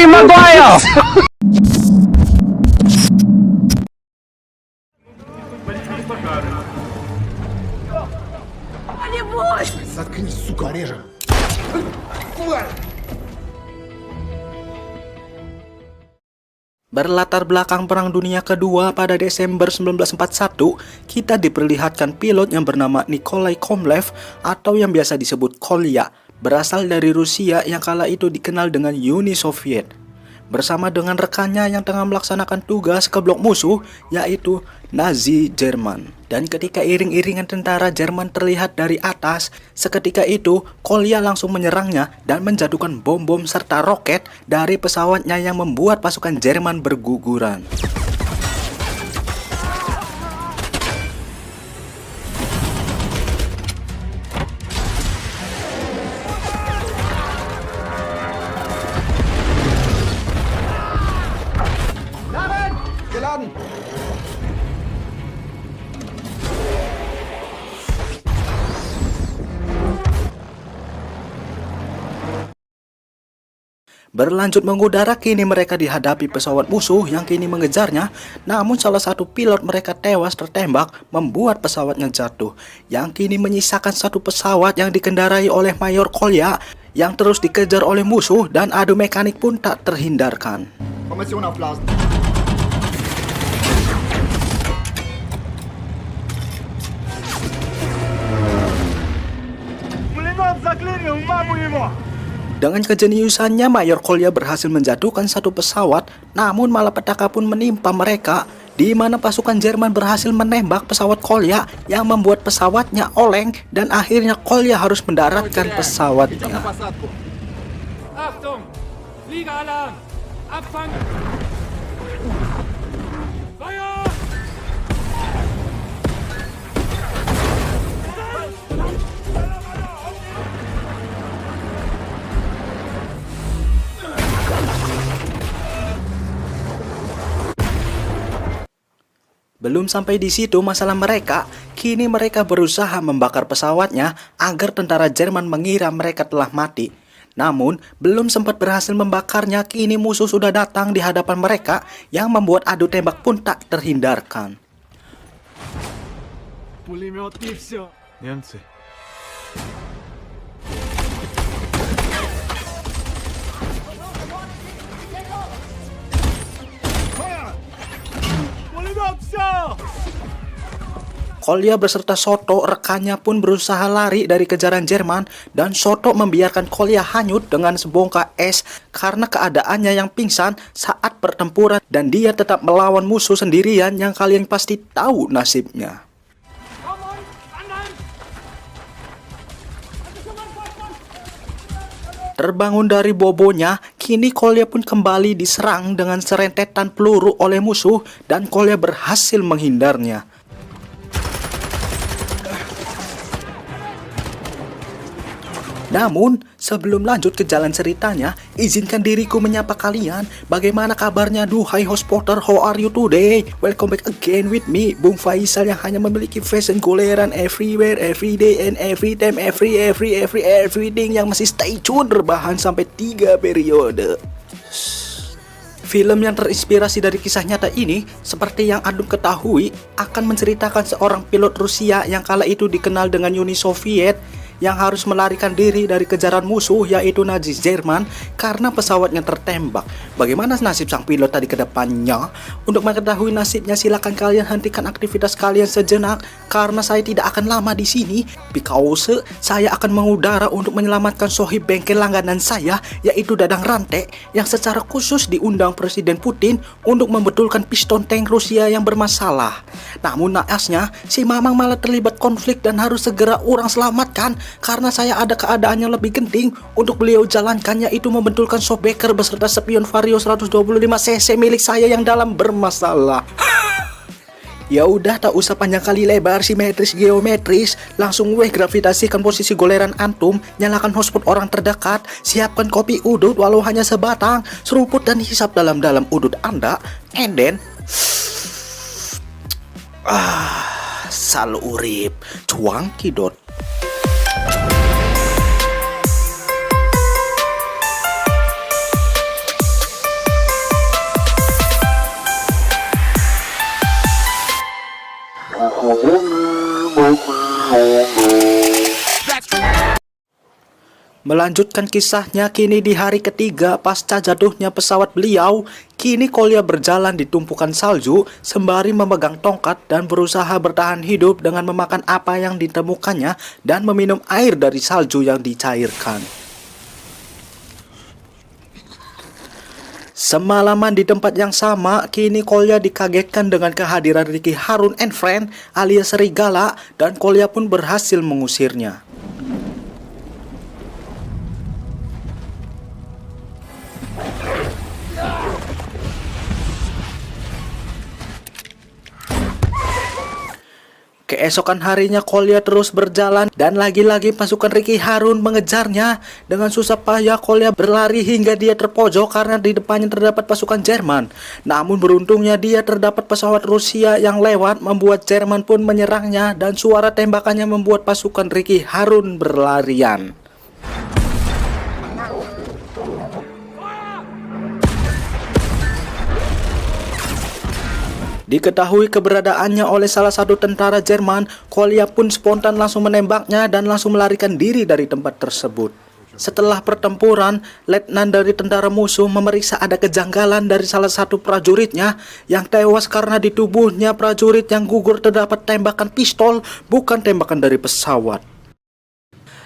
Harry Maguire! Заткнись, сука, режем. Berlatar belakang Perang Dunia Kedua pada Desember 1941, kita diperlihatkan pilot yang bernama Nikolai Komlev atau yang biasa disebut Kolya, berasal dari Rusia yang kala itu dikenal dengan Uni Soviet. Bersama dengan rekannya yang tengah melaksanakan tugas ke blok musuh, yaitu Nazi Jerman. Dan ketika iring-iringan tentara Jerman terlihat dari atas, seketika itu Kolya langsung menyerangnya dan menjatuhkan bom-bom serta roket dari pesawatnya yang membuat pasukan Jerman berguguran. Geladen! Berlanjut mengudara, kini mereka dihadapi pesawat musuh yang kini mengejarnya. Namun salah satu pilot mereka tewas tertembak, membuat pesawatnya jatuh. Yang kini menyisakan satu pesawat yang dikendarai oleh Mayor Kolya yang terus dikejar oleh musuh, dan adu mekanik pun tak terhindarkan. Formation aufblasen. Dengan kejeniusannya, Mayor Kolya berhasil menjatuhkan satu pesawat, namun malapetaka pun menimpa mereka, di mana pasukan Jerman berhasil menembak pesawat Kolya yang membuat pesawatnya oleng, dan akhirnya Kolya harus mendaratkan pesawatnya. Achtung! Fliegeralarm! Abfang! Feuer! Belum sampai di situ masalah mereka, kini mereka berusaha membakar pesawatnya agar tentara Jerman mengira mereka telah mati. Namun, belum sempat berhasil membakarnya, kini musuh sudah datang di hadapan mereka yang membuat adu tembak pun tak terhindarkan. Немцы. Kolya beserta Soto, rekannya pun berusaha lari dari kejaran Jerman, dan Soto membiarkan Kolya hanyut dengan sebongkah es karena keadaannya yang pingsan saat pertempuran, dan dia tetap melawan musuh sendirian yang kalian pasti tahu nasibnya. Terbangun dari bobonya, kini Kolya pun kembali diserang dengan serentetan peluru oleh musuh, dan Kolya berhasil menghindarnya. Namun, sebelum lanjut ke jalan ceritanya, izinkan diriku menyapa kalian. Bagaimana kabarnya, duhai host Potter? How are you today? Welcome back again with me, Bung Faisal, yang hanya memiliki fashion goleran everywhere, every day, and every time, everything, yang masih stay tune berbahan sampai 3 periode. Film yang terinspirasi dari kisah nyata ini, seperti yang Adum ketahui, akan menceritakan seorang pilot Rusia yang kala itu dikenal dengan Uni Soviet, yang harus melarikan diri dari kejaran musuh, yaitu Nazi Jerman, karena pesawatnya tertembak. Bagaimana nasib sang pilot tadi ke depannya? Untuk mengetahui nasibnya, silakan kalian hentikan aktivitas kalian sejenak, karena saya tidak akan lama di sini, because saya akan mengudara untuk menyelamatkan sohib bengkel langganan saya, yaitu Dadang Rantai, yang secara khusus diundang Presiden Putin untuk membetulkan piston tank Rusia yang bermasalah. Namun naasnya, si Mamang malah terlibat konflik dan harus segera orang selamatkan, karena saya ada keadaan yang lebih genting untuk beliau jalankan, yaitu membetulkan Sobeker beserta spion Vario 125cc milik saya yang dalam bermasalah. Ya udah, tak usah panjang kali lebar simetris geometris, langsung gravitasikan posisi goleran antum, nyalakan hotspot orang terdekat, siapkan kopi udut walau hanya sebatang, seruput dan hisap dalam-dalam udut Anda, and then salu urip cuangkidot. Melanjutkan kisahnya kini di hari ketiga pasca jatuhnya pesawat beliau, kini Kolya berjalan di tumpukan salju sembari memegang tongkat dan berusaha bertahan hidup dengan memakan apa yang ditemukannya dan meminum air dari salju yang dicairkan. Semalaman di tempat yang sama, kini Kolya dikagetkan dengan kehadiran Ricky Harun and Friend alias Serigala dan Kolya pun berhasil mengusirnya. Keesokan harinya Kolya terus berjalan dan lagi-lagi pasukan Ricky Harun mengejarnya. Dengan susah payah Kolya berlari hingga dia terpojok karena di depannya terdapat pasukan Jerman. Namun beruntungnya dia terdapat pesawat Rusia yang lewat membuat Jerman pun menyerangnya dan suara tembakannya membuat pasukan Ricky Harun berlarian. Diketahui keberadaannya oleh salah satu tentara Jerman, Kolya pun spontan langsung menembaknya dan langsung melarikan diri dari tempat tersebut. Setelah pertempuran, letnan dari tentara musuh memeriksa ada kejanggalan dari salah satu prajuritnya yang tewas karena di tubuhnya prajurit yang gugur terdapat tembakan pistol, bukan tembakan dari pesawat.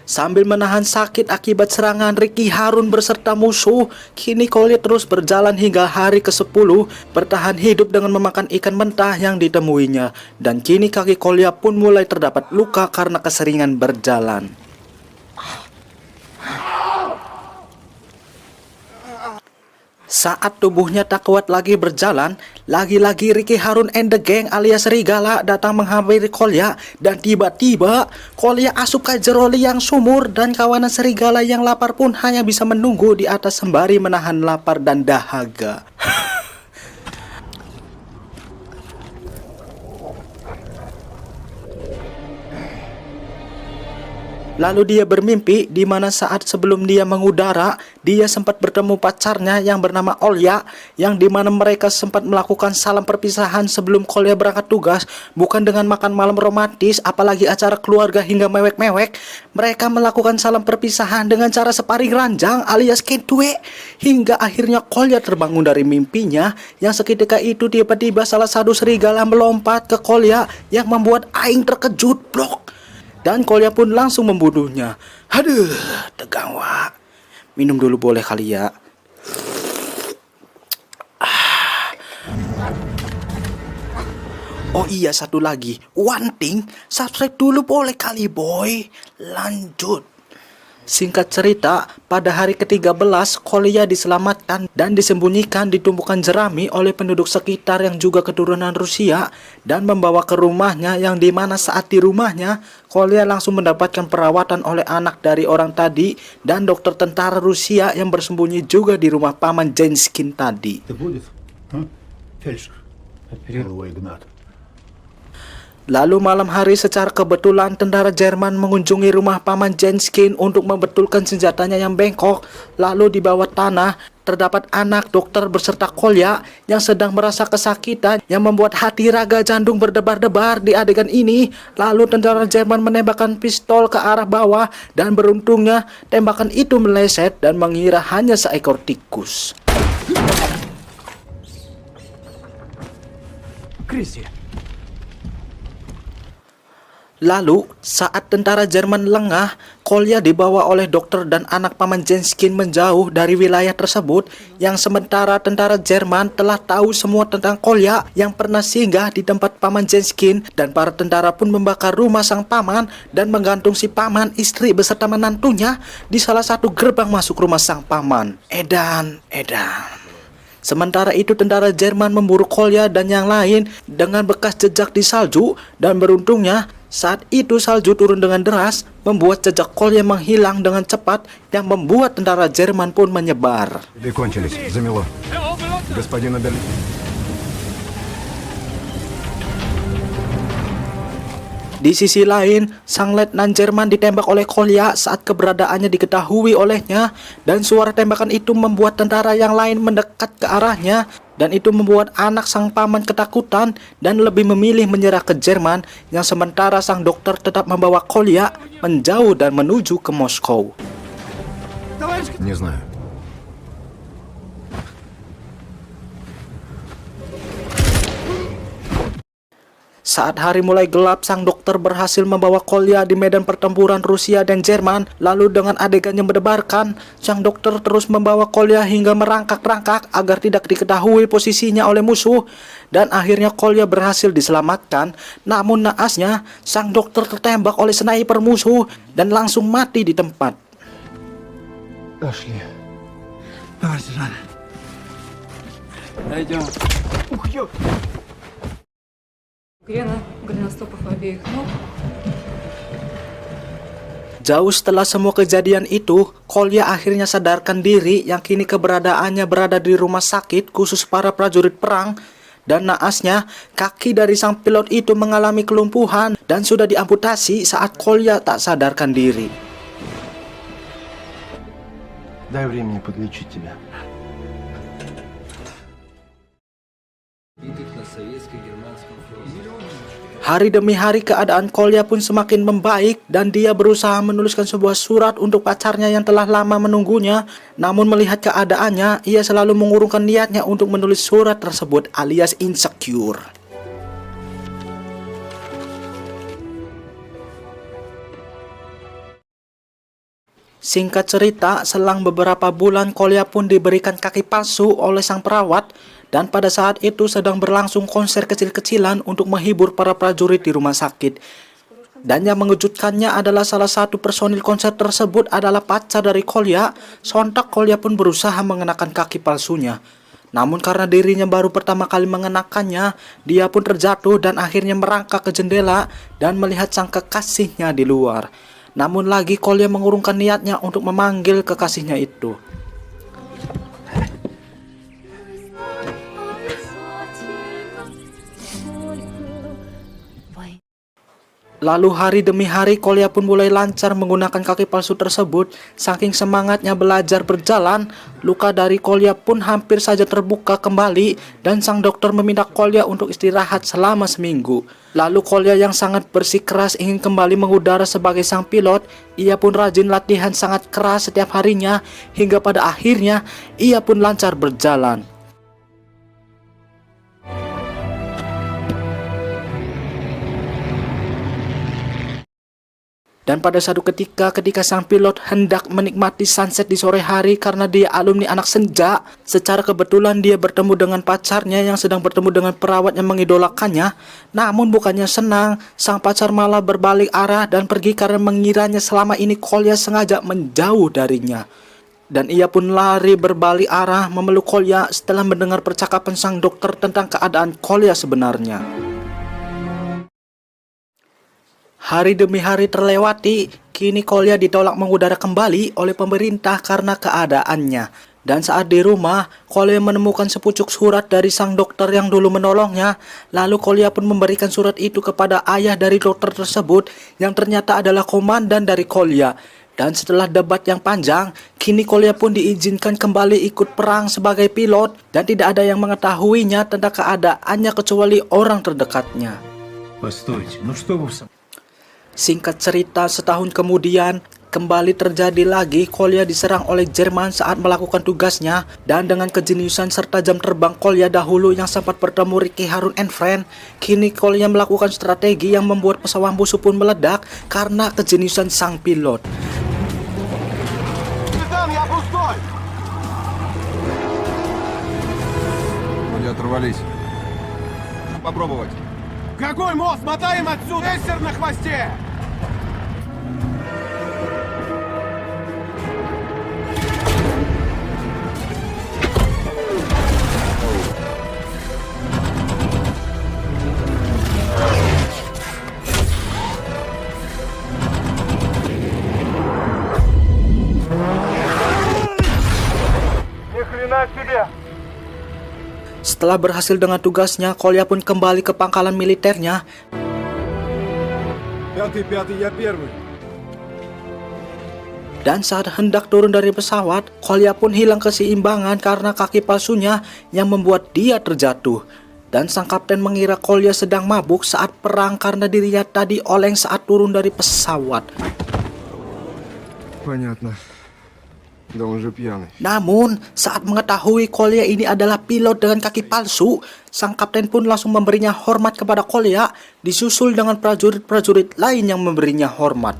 Sambil menahan sakit akibat serangan Ricky Harun berserta musuh, kini Kolya terus berjalan hingga hari ke-10, bertahan hidup dengan memakan ikan mentah yang ditemuinya. Dan kini kaki Kolya pun mulai terdapat luka karena keseringan berjalan. Saat tubuhnya tak kuat lagi berjalan, lagi-lagi Ricky Harun and the Gang alias Serigala datang menghampiri Kolya dan tiba-tiba Kolya asup ke jero liang sumur dan kawanan Serigala yang lapar pun hanya bisa menunggu di atas sembari menahan lapar dan dahaga. Lalu dia bermimpi di mana saat sebelum dia mengudara, dia sempat bertemu pacarnya yang bernama Olya, yang di mana mereka sempat melakukan salam perpisahan sebelum Kolya berangkat tugas, bukan dengan makan malam romantis, apalagi acara keluarga hingga mewek-mewek. Mereka melakukan salam perpisahan dengan cara separing ranjang alias kentue, hingga akhirnya Kolya terbangun dari mimpinya, yang seketika itu tiba-tiba salah satu serigala melompat ke Kolya yang membuat aing terkejut, blok. Dan Kolya pun langsung membunuhnya. Aduh, tegang wak. Minum dulu boleh kali ya. Oh iya, satu lagi. One thing, subscribe dulu boleh kali boy. Lanjut. Singkat cerita, pada hari ke-13, Kolya diselamatkan dan disembunyikan di tumpukan jerami oleh penduduk sekitar yang juga keturunan Rusia dan membawa ke rumahnya, yang dimana saat di rumahnya, Kolya langsung mendapatkan perawatan oleh anak dari orang tadi dan dokter tentara Rusia yang bersembunyi juga di rumah paman Jenskin tadi. Lalu malam hari secara kebetulan tentara Jerman mengunjungi rumah paman Jenskin untuk membetulkan senjatanya yang bengkok. Lalu di bawah tanah terdapat anak dokter beserta Kolya yang sedang merasa kesakitan yang membuat hati raga Jandung berdebar-debar di adegan ini. Lalu tentara Jerman menembakkan pistol ke arah bawah dan beruntungnya tembakan itu meleset dan mengira hanya seekor tikus. Крысе. Lalu, saat tentara Jerman lengah, Kolya dibawa oleh dokter dan anak paman Jenskin menjauh dari wilayah tersebut, yang sementara tentara Jerman telah tahu semua tentang Kolya yang pernah singgah di tempat paman Jenskin, dan para tentara pun membakar rumah sang paman dan menggantung si paman, istri beserta menantunya di salah satu gerbang masuk rumah sang paman. Edan. Sementara itu tentara Jerman memburu Kolya dan yang lain dengan bekas jejak di salju, dan beruntungnya saat itu salju turun dengan deras membuat jejak Kolya menghilang dengan cepat yang membuat tentara Jerman pun menyebar. Di sisi lain, sang letnan Jerman ditembak oleh Kolya saat keberadaannya diketahui olehnya, dan suara tembakan itu membuat tentara yang lain mendekat ke arahnya, dan itu membuat anak sang paman ketakutan dan lebih memilih menyerah ke Jerman, yang sementara sang dokter tetap membawa Kolya menjauh dan menuju ke Moskow. Не знаю. Saat hari mulai gelap, sang dokter berhasil membawa Kolya di medan pertempuran Rusia dan Jerman. Lalu dengan adegan yang mendebarkan, sang dokter terus membawa Kolya hingga merangkak-rangkak agar tidak diketahui posisinya oleh musuh. Dan akhirnya Kolya berhasil diselamatkan. Namun naasnya, sang dokter tertembak oleh sniper musuh dan langsung mati di tempat. Пошли. Давай, сержант. Дойдем. Грена, голеностопов обеих ног. Jauh setelah semua kejadian itu, Kolya akhirnya sadarkan diri yang kini keberadaannya berada di rumah sakit khusus para prajurit perang. Dan naasnya, kaki dari sang pilot itu mengalami kelumpuhan dan sudah diamputasi saat Kolya tak sadarkan diri. Дай времени подлечить тебя. Hari demi hari keadaan Kolya pun semakin membaik dan dia berusaha menuliskan sebuah surat untuk pacarnya yang telah lama menunggunya. Namun melihat keadaannya, ia selalu mengurungkan niatnya untuk menulis surat tersebut alias insecure. Singkat cerita, selang beberapa bulan Kolya pun diberikan kaki palsu oleh sang perawat. Dan pada saat itu sedang berlangsung konser kecil-kecilan untuk menghibur para prajurit di rumah sakit. Dan yang mengejutkannya adalah salah satu personil konser tersebut adalah pacar dari Kolya. Sontak Kolya pun berusaha mengenakan kaki palsunya. Namun karena dirinya baru pertama kali mengenakannya, dia pun terjatuh dan akhirnya merangkak ke jendela dan melihat sang kekasihnya di luar. Namun lagi Kolya mengurungkan niatnya untuk memanggil kekasihnya itu. Lalu hari demi hari Kolya pun mulai lancar menggunakan kaki palsu tersebut. Saking semangatnya belajar berjalan, luka dari Kolya pun hampir saja terbuka kembali dan sang dokter meminta Kolya untuk istirahat selama seminggu. Lalu Kolya yang sangat bersikeras ingin kembali mengudara sebagai sang pilot, ia pun rajin latihan sangat keras setiap harinya hingga pada akhirnya ia pun lancar berjalan. Dan pada satu ketika sang pilot hendak menikmati sunset di sore hari karena dia alumni anak senja, secara kebetulan dia bertemu dengan pacarnya yang sedang bertemu dengan perawat yang mengidolakannya. Namun bukannya senang, sang pacar malah berbalik arah dan pergi karena mengiranya selama ini Kolya sengaja menjauh darinya. Dan ia pun lari berbalik arah memeluk Kolya setelah mendengar percakapan sang dokter tentang keadaan Kolya sebenarnya. Hari demi hari terlewati, kini Kolya ditolak mengudara kembali oleh pemerintah karena keadaannya. Dan saat di rumah, Kolya menemukan sepucuk surat dari sang dokter yang dulu menolongnya. Lalu Kolya pun memberikan surat itu kepada ayah dari dokter tersebut yang ternyata adalah komandan dari Kolya. Dan setelah debat yang panjang, kini Kolya pun diizinkan kembali ikut perang sebagai pilot dan tidak ada yang mengetahuinya tentang keadaannya kecuali orang terdekatnya. Постойте, ну что вы... Singkat cerita, setahun kemudian, kembali terjadi lagi Kolya diserang oleh Jerman saat melakukan tugasnya. Dan dengan kejeniusan serta jam terbang Kolya dahulu yang sempat bertemu Ricky Harun and Friend, kini Kolya melakukan strategi yang membuat pesawat musuh pun meledak karena kejeniusan sang pilot. Вроде оторвались. Попробовать. Какой мост? Мотаем отсюда! Эссер на хвосте! Ни хрена себе! Setelah berhasil dengan tugasnya, Kolya pun kembali ke pangkalan militernya. Пятый, я первый. Dan saat hendak turun dari pesawat, Kolya pun hilang keseimbangan karena kaki palsunya yang membuat dia terjatuh. Dan sang kapten mengira Kolya sedang mabuk saat perang karena dirinya tadi oleng saat turun dari pesawat. Понятно. Да он же пьяный. Namun, saat mengetahui Kolya ini adalah pilot dengan kaki palsu, sang kapten pun langsung memberinya hormat kepada Kolya, disusul dengan prajurit-prajurit lain yang memberinya hormat.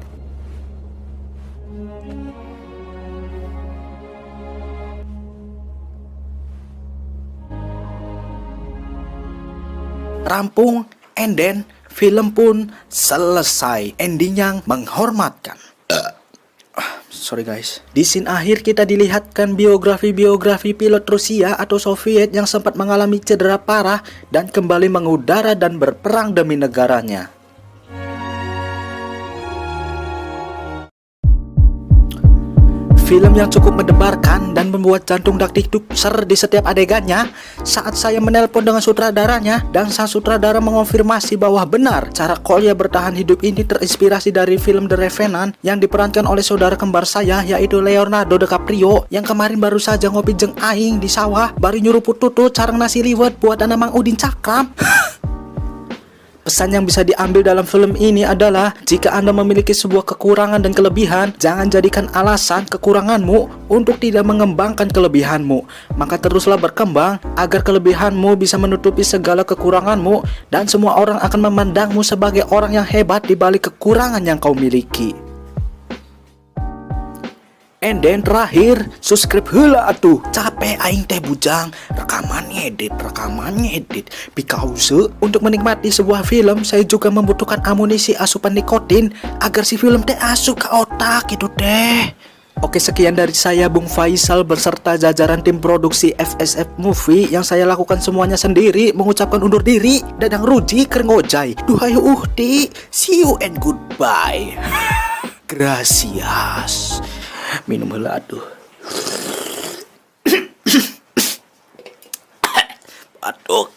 Rampung, and then film pun selesai. Ending yang menghormatkan. Sorry guys. Di scene akhir kita dilihatkan biografi-biografi pilot Rusia atau Soviet yang sempat mengalami cedera parah dan kembali mengudara dan berperang demi negaranya. Film yang cukup mendebarkan dan membuat jantung dak-dikduk ser di setiap adegannya. Saat saya menelpon dengan sutradaranya dan sang sutradara mengonfirmasi bahwa benar cara Kolya bertahan hidup ini terinspirasi dari film The Revenant yang diperankan oleh saudara kembar saya yaitu Leonardo DiCaprio yang kemarin baru saja ngopi jeng aing di sawah bari nyuruh pututut sareng nasi liwet buat Mang Udin Cakram. Pesan yang bisa diambil dalam film ini adalah jika Anda memiliki sebuah kekurangan dan kelebihan, jangan jadikan alasan kekuranganmu untuk tidak mengembangkan kelebihanmu. Maka teruslah berkembang agar kelebihanmu bisa menutupi segala kekuranganmu dan semua orang akan memandangmu sebagai orang yang hebat di balik kekurangan yang kau miliki. And then terakhir, subscribe heula atuh. Capek aing teh bujang, rekaman ngedit. Because untuk menikmati sebuah film, saya juga membutuhkan amunisi asupan nikotin agar si film teh asup ke otak gitu teh. Oke, sekian dari saya Bung Faisal beserta jajaran tim produksi FSF Movie yang saya lakukan semuanya sendiri, mengucapkan undur diri. Dadang ruji keur ngojay. Duhayu uhti. See you and goodbye. Gracias. Minum heula atuh. Aduh.